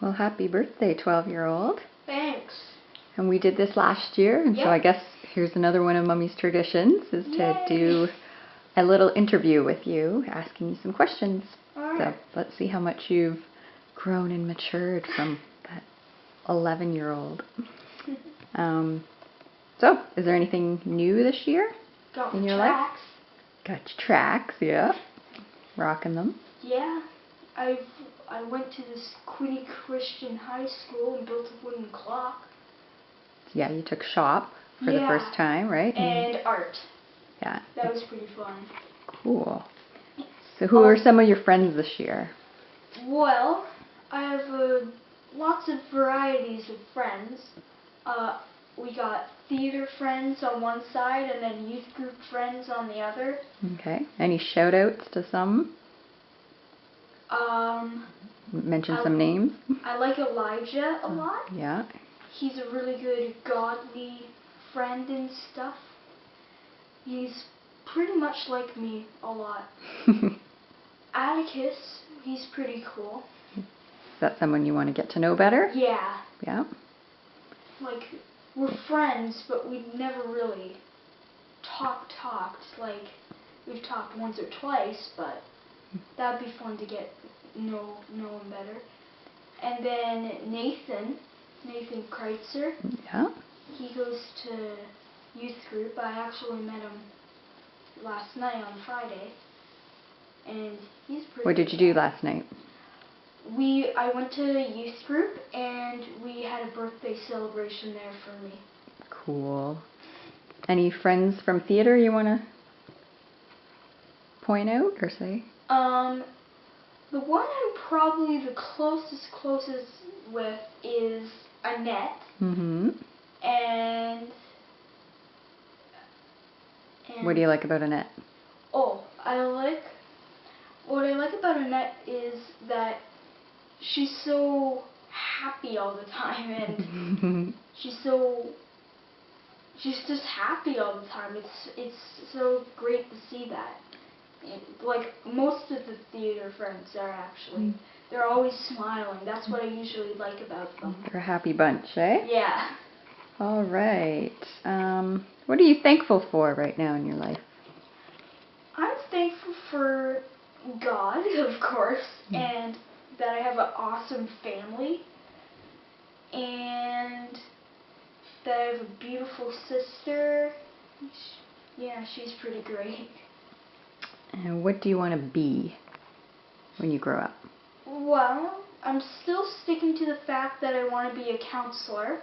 Well, happy birthday, 12-year-old. Thanks. And we did this last year, and so I guess here's another one of Mummy's traditions, is to do a little interview with you, asking you some questions. Alright. So let's see how much you've grown and matured from that 11-year-old. So, is there anything new this year in your life? Got your tracks, yeah. Rocking them. Yeah. I went to this Quinny Christian High School and built a wooden clock. Yeah, you took shop for the first time, right? And art. Yeah. That was pretty fun. Cool. So who are some of your friends this year? Well, I have lots of varieties of friends. We got theater friends on one side and then youth group friends on the other. Okay. Any shout outs to some? Mention some names. I like Elijah a lot. Yeah. He's a really good godly friend and stuff. He's pretty much like me a lot. Atticus, he's pretty cool. Is that someone you want to get to know better? Yeah. Yeah. Like, we're friends, but we never really talked. Like, we've talked once or twice, but that'd be fun to get know him better. And then Nathan Kreitzer. Yeah. He goes to youth group. I actually met him last night on Friday, and he's pretty. What did you do last night? I went to youth group and we had a birthday celebration there for me. Cool. Any friends from theater you want to point out or say? The one I'm probably the closest with is Annette. Mm-hmm. And what do you like about Annette? What I like about Annette is that she's so happy all the time, and she's just happy all the time. It's so great to see that. Like most of the theater friends are actually, they're always smiling. That's what I usually like about them. They're a happy bunch, eh? Yeah. All right. What are you thankful for right now in your life? I'm thankful for God, of course, and that I have an awesome family, and that I have a beautiful sister. Yeah, she's pretty great. And what do you want to be when you grow up? Well, I'm still sticking to the fact that I want to be a counselor.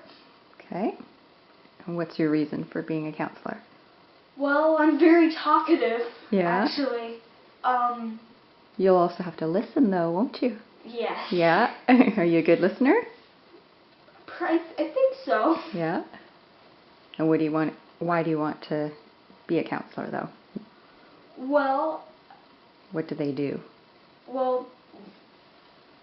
Okay. And what's your reason for being a counselor? Well, I'm very talkative, yeah. actually. You'll also have to listen, though, won't you? Yes. Yeah. Are you a good listener? I think so. Yeah. And why do you want to be a counselor, though? Well, what do they do? Well,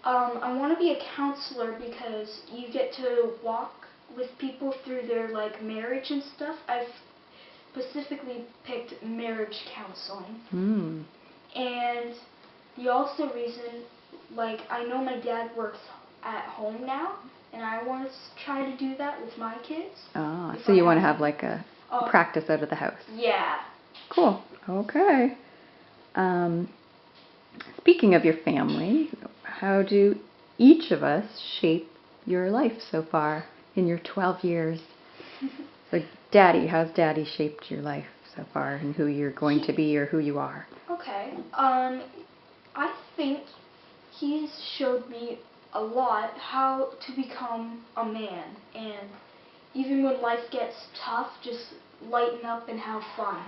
I want to be a counselor because you get to walk with people through their marriage and stuff. I've specifically picked marriage counseling. And the also reason, I know my dad works at home now, and I want to try to do that with my kids. So you want to have a practice out of the house. Yeah. Cool. Okay. Speaking of your family, how do each of us shape your life so far in your 12 years? So Daddy, how's Daddy shaped your life so far and who you're going to be or who you are? Okay. I think he's showed me a lot how to become a man, and even when life gets tough, just lighten up and have fun.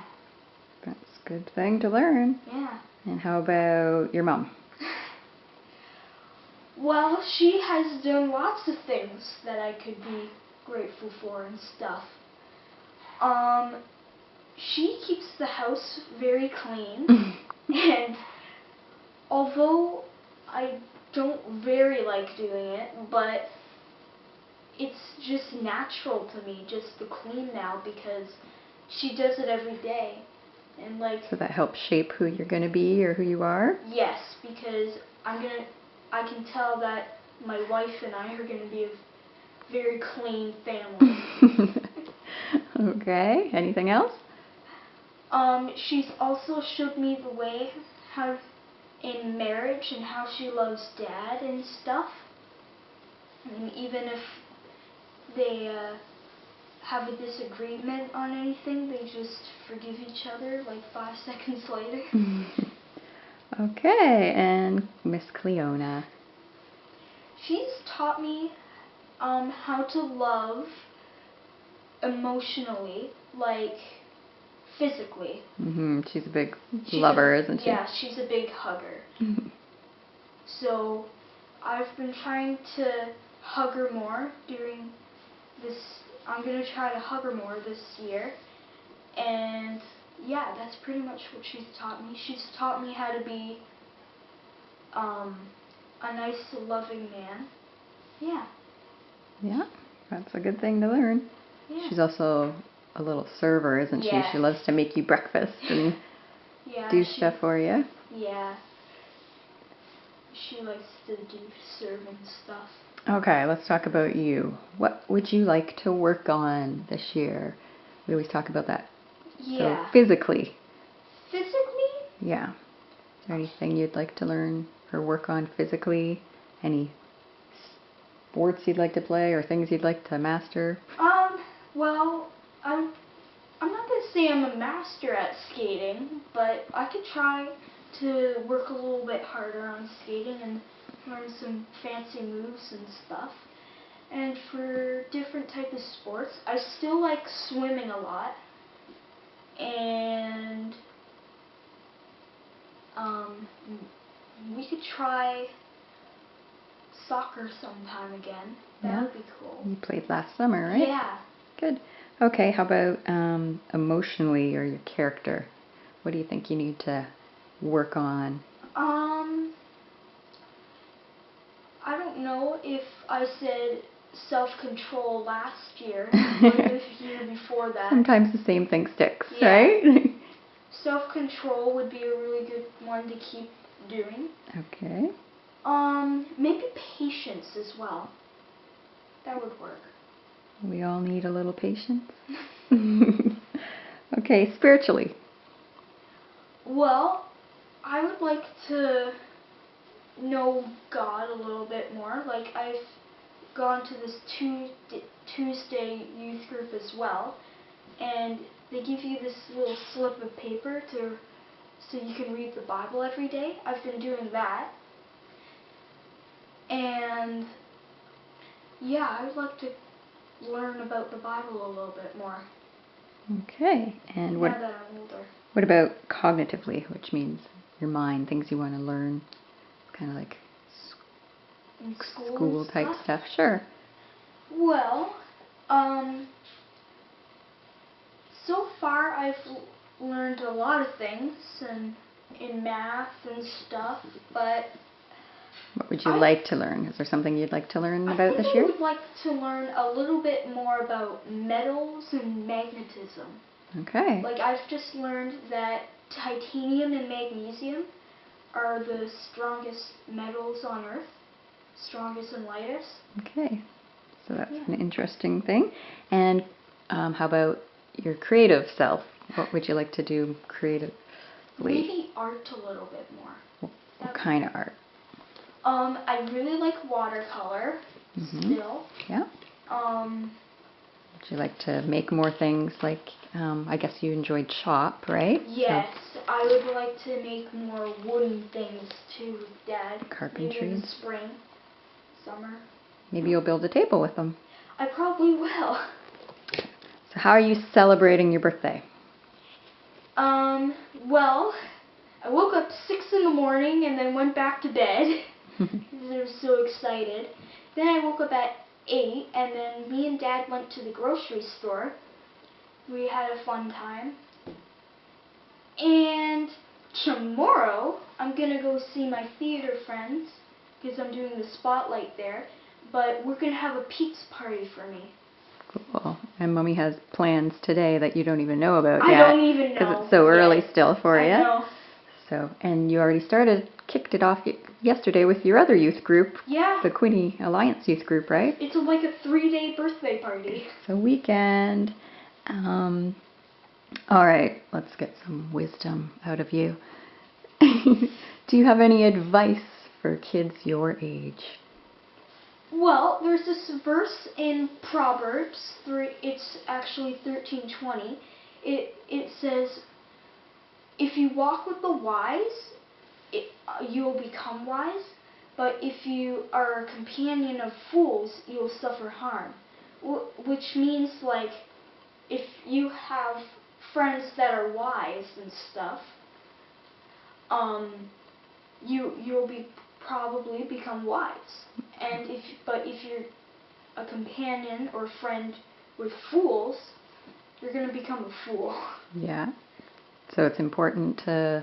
That's a good thing to learn. Yeah. And how about your mom? Well, she has done lots of things that I could be grateful for and stuff. She keeps the house very clean, and although I don't very like doing it, but it's just natural to me just to clean now because she does it every day. And so that helps shape who you're going to be or who you are? Yes, because I can tell that my wife and I are going to be a very clean family. Okay. Anything else? She's also showed me the way how in marriage and how she loves Dad and stuff. And even if they have a disagreement on anything, they just forgive each other like 5 seconds later. Okay, and Miss Cleona. She's taught me how to love emotionally, like physically. She's a big lover, isn't she? Yeah, she's a big hugger. So I've been trying to hug her more during this. I'm going to try to hug her more this year. And yeah, that's pretty much what she's taught me. She's taught me how to be a nice, loving man. Yeah. Yeah, that's a good thing to learn. Yeah. She's also a little server, isn't she? Yes. She loves to make you breakfast and do stuff for you. Yeah. She likes to do serving stuff. Okay, let's talk about you. What would you like to work on this year? We always talk about that. Yeah. So physically. Physically? Yeah. Is there anything you'd like to learn or work on physically? Any sports you'd like to play or things you'd like to master? Well, I'm not going to say I'm a master at skating, but I could try to work a little bit harder on skating and learn some fancy moves and stuff. And for different type of sports, I still like swimming a lot. And we could try soccer sometime again. That would be cool. You played last summer, right? Yeah. Good. Okay, how about emotionally or your character? What do you think you need to work on? I don't know if I said self-control last year, or the year before that. Sometimes the same thing sticks, Yeah. right? Self-control would be a really good one to keep doing. Okay. Maybe patience as well. That would work. We all need a little patience. Okay, spiritually. Well, I would like to know God a little bit more. Like, I've gone to this Tuesday youth group as well, and they give you this little slip of paper so you can read the Bible every day. I've been doing that. And yeah, I would like to learn about the Bible a little bit more. Okay, and now that I'm older. What about cognitively, which means your mind, things you want to learn, kind of like In school type stuff? Sure. Well, so far I've learned a lot of things in math and stuff, but What would you like to learn? Is there something you'd like to learn about this year? I would like to learn a little bit more about metals and magnetism. Okay. Like, I've just learned that titanium and magnesium are the strongest metals on Earth, strongest and lightest. Okay, so that's an interesting thing. And how about your creative self? What would you like to do creatively? Maybe art a little bit more. What kind of art? I really like watercolor still. Yeah. Would you like to make more things like, I guess you enjoyed chop, right? Yes, so I would like to make more wooden things too with Dad. Carpentry. Maybe in the spring, summer. Maybe you'll build a table with them. I probably will. So how are you celebrating your birthday? Well, I woke up 6 in the morning and then went back to bed because I was so excited. Then I woke up at 8 and then me and Dad went to the grocery store. We had a fun time. And tomorrow I'm going to go see my theater friends because I'm doing the spotlight there. But we're going to have a pizza party for me. Cool. And Mommy has plans today that you don't even know about yet. I don't even know. Because it's so early still for you. I know. So, and you already kicked it off yesterday with your other youth group, Yeah. the Quinny Alliance youth group, right? It's like a 3-day birthday party. It's a weekend. All right, let's get some wisdom out of you. Do you have any advice for kids your age? Well, there's this verse in Proverbs 3. It's actually 13:20. It says, "If you walk with the wise, you will become wise. But if you are a companion of fools, you will suffer harm." Which means, like, if you have friends that are wise and stuff, you'll probably become wise. And if you're a companion or friend with fools, you're gonna become a fool. Yeah. So it's important to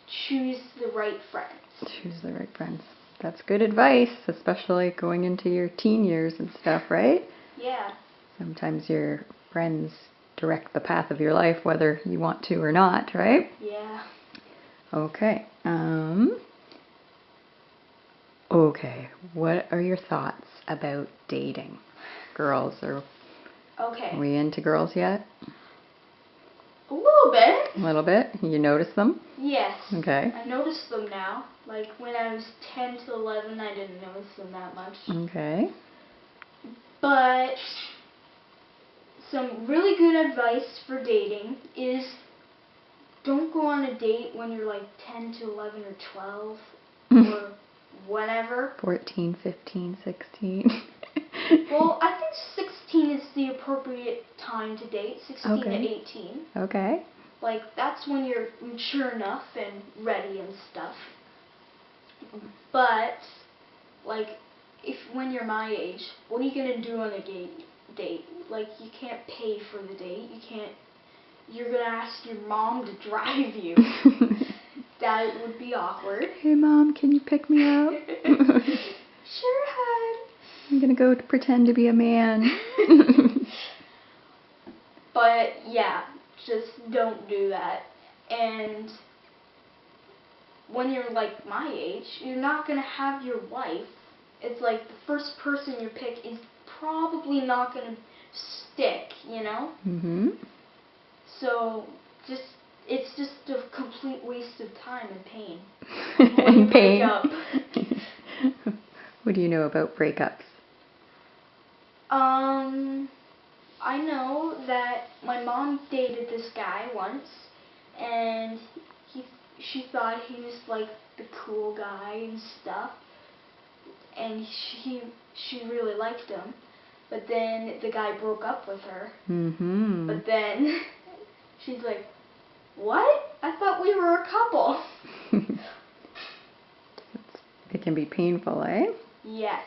choose the right friends. choose the right friends. That's good advice, especially going into your teen years and stuff, right? Yeah. Sometimes your friends direct the path of your life, whether you want to or not, right? Yeah. Okay. Okay. What are your thoughts about dating? Girls, are Okay. we into girls yet? A little bit. A little bit? You notice them? Yes. Okay. I notice them now. Like when I was 10 to 11, I didn't notice them that much. Okay. But some really good advice for dating is don't go on a date when you're like 10 to 11 or 12 or whatever. 14, 15, 16. Well, I think 16 is the appropriate time to date, 16 Okay. to 18. Okay. Like, that's when you're mature enough and ready and stuff. But, like, when you're my age, what are you going to do on a date? Like, you can't pay for the date. You're going to ask your mom to drive you. That would be awkward. Hey, Mom, can you pick me up? Sure, hon. I'm going to go pretend to be a man. But, yeah, just don't do that. And when you're like my age, you're not going to have your wife. It's like the first person you pick is probably not going to stick, you know? Mm-hmm. So, it's just a complete waste of time and pain. And pain. Break up. What do you know about breakups? I know that my mom dated this guy once, and she thought he was like the cool guy and stuff, and she really liked him. But then the guy broke up with her. Mm-hmm. But then she's like, "What? I thought we were a couple." It can be painful, eh? Yes.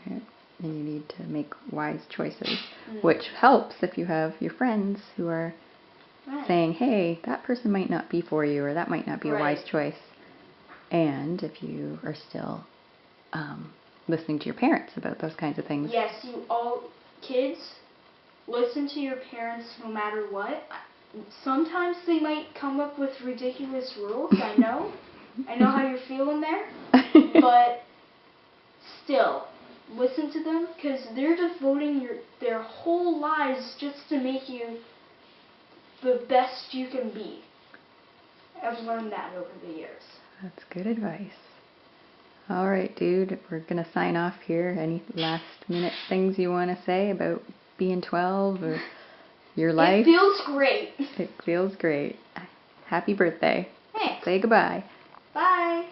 Okay. And you need to make wise choices, which helps if you have your friends who are saying, hey, that person might not be for you, or that might not be a wise choice. And if you are still listening to your parents about those kinds of things. Yes, kids, listen to your parents no matter what. Sometimes they might come up with ridiculous rules, I know. I know how you're feeling there. But still, listen to them, because they're devoting their whole lives just to make you the best you can be. I've learned that over the years. That's good advice. All right, dude, we're going to sign off here. Any last minute things you want to say about being 12 or your life? It feels great. It feels great. Happy birthday. Thanks. Say goodbye. Bye.